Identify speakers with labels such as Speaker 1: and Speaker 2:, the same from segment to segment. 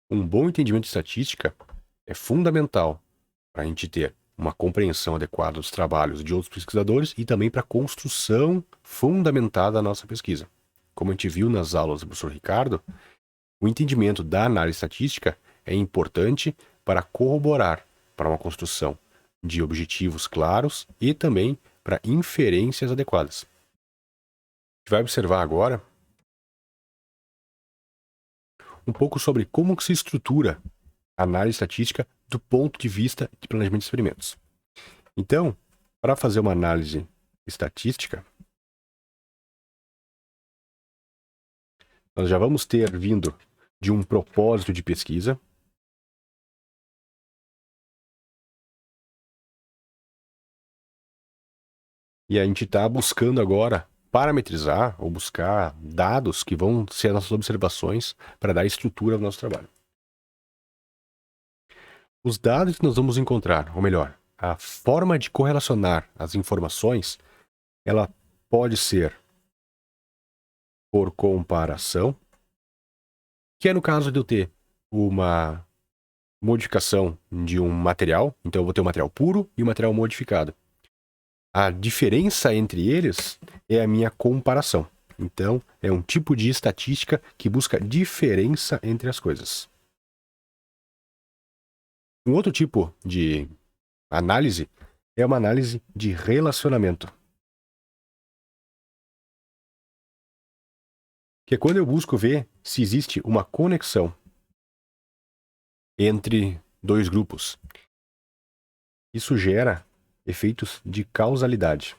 Speaker 1: Um bom entendimento de estatística é fundamental para a gente ter uma compreensão adequada dos trabalhos de outros pesquisadores e também para a construção fundamentada da nossa pesquisa. Como a gente viu nas aulas do professor Ricardo, o entendimento da análise estatística é importante para corroborar para uma construção de objetivos claros e também para inferências adequadas. A gente vai observar agora um pouco sobre como que se estrutura a análise estatística do ponto de vista de planejamento de experimentos. Então, para fazer uma análise estatística, nós já vamos ter vindo de um propósito de pesquisa, e a gente está buscando agora parametrizar ou buscar dados que vão ser as nossas observações para dar estrutura ao nosso trabalho. Os dados que nós vamos encontrar, ou melhor, a forma de correlacionar as informações, ela pode ser por comparação, que é no caso de eu ter uma modificação de um material, então eu vou ter um material puro e um material modificado. A diferença entre eles é a minha comparação. Então, é um tipo de estatística que busca diferença entre as coisas. Um outro tipo de análise é uma análise de relacionamento. Que é quando eu busco ver se existe uma conexão entre dois grupos. Isso gera efeitos de causalidade.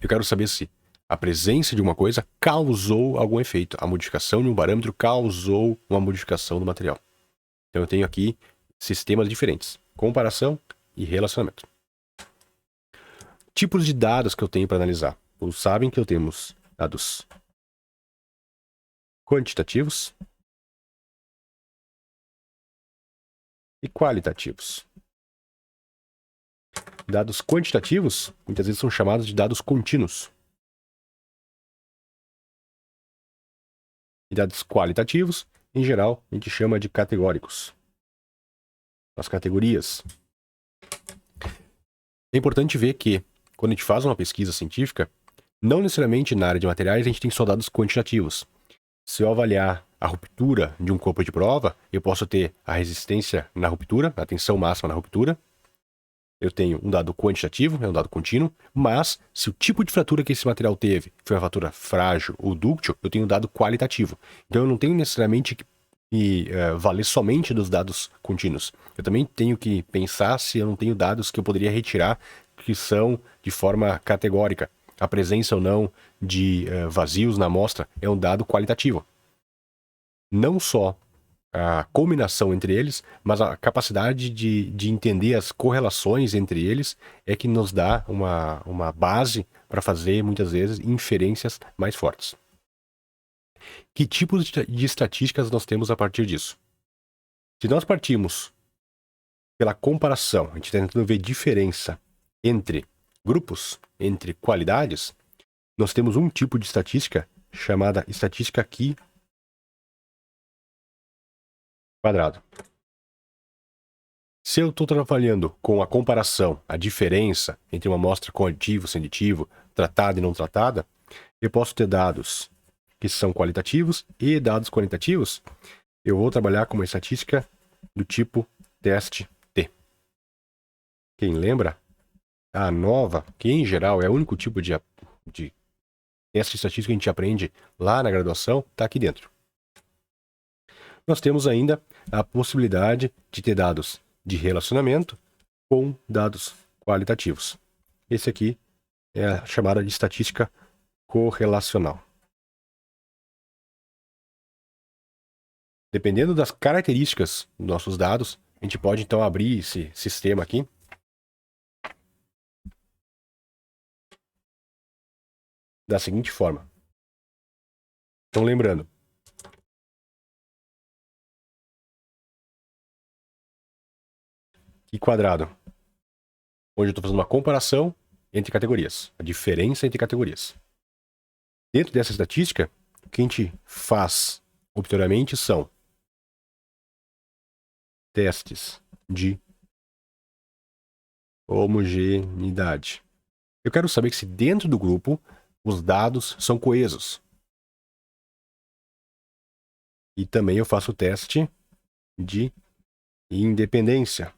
Speaker 1: Eu quero saber se a presença de uma coisa causou algum efeito. A modificação de um parâmetro causou uma modificação do material. Então eu tenho aqui sistemas diferentes: comparação e relacionamento. Tipos de dados que eu tenho para analisar. Todos sabem que eu temos dados quantitativos e qualitativos. Dados quantitativos, muitas vezes são chamados de dados contínuos. E dados qualitativos, em geral, a gente chama de categóricos. As categorias. É importante ver que, quando a gente faz uma pesquisa científica, não necessariamente na área de materiais a gente tem só dados quantitativos. Se eu avaliar a ruptura de um corpo de prova, eu posso ter a resistência na ruptura, a tensão máxima na ruptura. Eu tenho um dado quantitativo, é um dado contínuo, mas se o tipo de fratura que esse material teve foi uma fratura frágil ou dúctil, eu tenho um dado qualitativo. Então eu não tenho necessariamente que valer somente dos dados contínuos. Eu também tenho que pensar se eu não tenho dados que eu poderia retirar que são de forma categórica. A presença ou não de vazios na amostra é um dado qualitativo. Não só a combinação entre eles, mas a capacidade de entender as correlações entre eles é que nos dá uma base para fazer, muitas vezes, inferências mais fortes. Que tipos de estatísticas nós temos a partir disso? Se nós partimos pela comparação, a gente está tentando ver diferença entre grupos, entre qualidades, nós temos um tipo de estatística chamada estatística Chi quadrado. Se eu estou trabalhando com a comparação, a diferença entre uma amostra com aditivo, sem aditivo, tratada e não tratada, eu posso ter dados que são qualitativos e dados quantitativos. Eu vou trabalhar com uma estatística do tipo teste T. Quem lembra? A ANOVA, que em geral é o único tipo de teste estatístico que a gente aprende lá na graduação, está aqui dentro. Nós temos ainda a possibilidade de ter dados de relacionamento com dados qualitativos. Esse aqui é a chamada de estatística correlacional. Dependendo das características dos nossos dados, a gente pode então abrir esse sistema aqui. Da seguinte forma. Então, lembrando, Chi quadrado, onde eu estou fazendo uma comparação entre categorias, a diferença entre categorias. Dentro dessa estatística, o que a gente faz obviamente são testes de homogeneidade. Eu quero saber se dentro do grupo os dados são coesos. E também eu faço o teste de independência.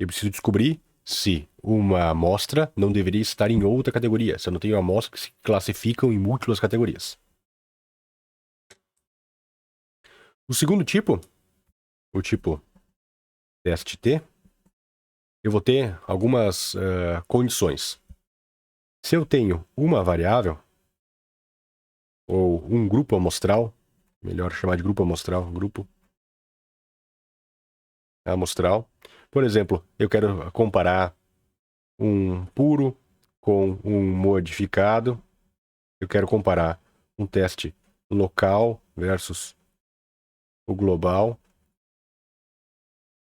Speaker 1: Eu preciso descobrir se uma amostra não deveria estar em outra categoria, se eu não tenho amostras que se classificam em múltiplas categorias. O segundo tipo, o tipo teste T, eu vou ter algumas condições. Se eu tenho uma variável, ou um grupo amostral, melhor chamar de grupo amostral, grupo amostral. Por exemplo, eu quero comparar um puro com um modificado. Eu quero comparar um teste local versus o global.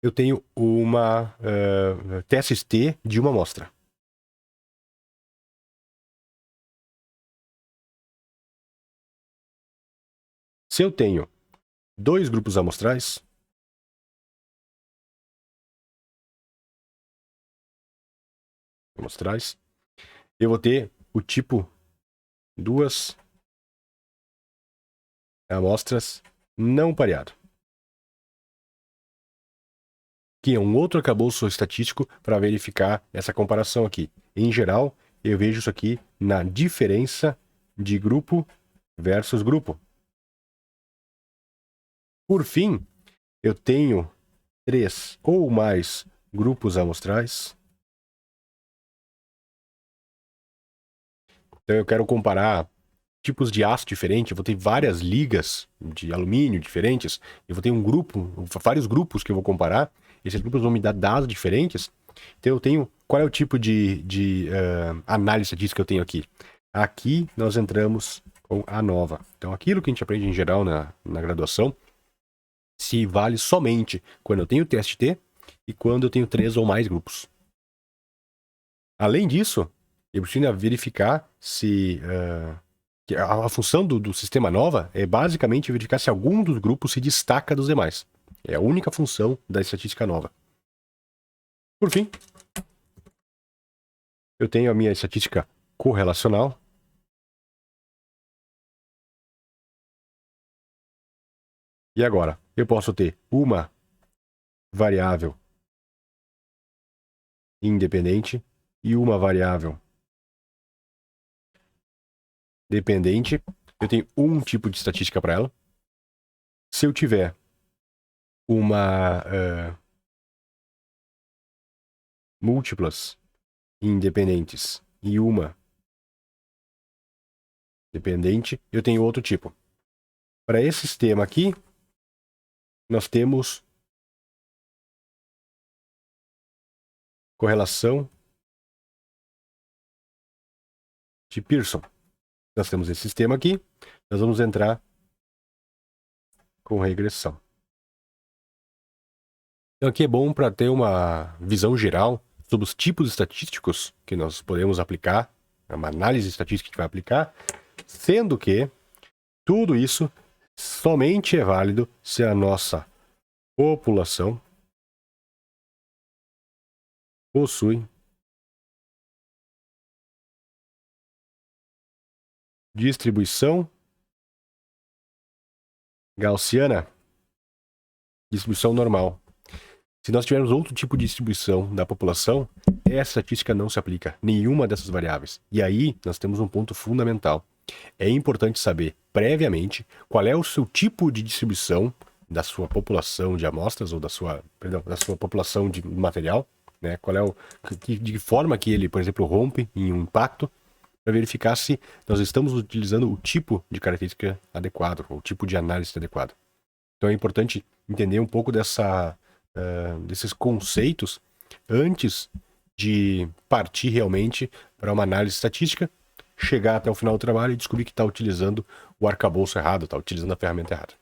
Speaker 1: Eu tenho uma testes T de uma amostra. Se eu tenho dois grupos amostrais, eu vou ter o tipo duas amostras não pareado, que é um outro arcabouço estatístico para verificar essa comparação aqui. Em geral, eu vejo isso aqui na diferença de grupo versus grupo. Por fim, eu tenho 3 ou mais grupos amostrais. Então eu quero comparar tipos de aço diferentes, eu vou ter várias ligas de alumínio diferentes, eu vou ter vários grupos que eu vou comparar, esses grupos vão me dar dados diferentes. Então eu tenho, qual é o tipo de análise estatística que eu tenho aqui? Aqui nós entramos com a nova. Então aquilo que a gente aprende em geral na graduação, se vale somente quando eu tenho teste T e quando eu tenho 3 ou mais grupos. Além disso, eu preciso verificar se que a função do sistema nova é basicamente verificar se algum dos grupos se destaca dos demais. É a única função da estatística nova. Por fim, eu tenho a minha estatística correlacional. E agora, eu posso ter uma variável independente e uma variável dependente. Eu tenho um tipo de estatística para ela. Se eu tiver uma múltiplas independentes e uma dependente, eu tenho outro tipo. Para esse sistema aqui, nós temos correlação de Pearson. Nós temos esse sistema aqui, nós vamos entrar com regressão. Então aqui é bom para ter uma visão geral sobre os tipos estatísticos que nós podemos aplicar, uma análise estatística que a gente vai aplicar, sendo que tudo isso somente é válido se a nossa população possui distribuição gaussiana, distribuição normal. Se nós tivermos outro tipo de distribuição da população, essa estatística não se aplica, nenhuma dessas variáveis. E aí nós temos um ponto fundamental. É importante saber previamente qual é o seu tipo de distribuição da sua população de amostras ou da sua população de material, né? Qual é de forma que ele, por exemplo, rompe em um impacto, para verificar se nós estamos utilizando o tipo de característica adequado, ou o tipo de análise adequado. Então é importante entender um pouco desses conceitos antes de partir realmente para uma análise estatística, chegar até o final do trabalho e descobrir que está utilizando o arcabouço errado, está utilizando a ferramenta errada.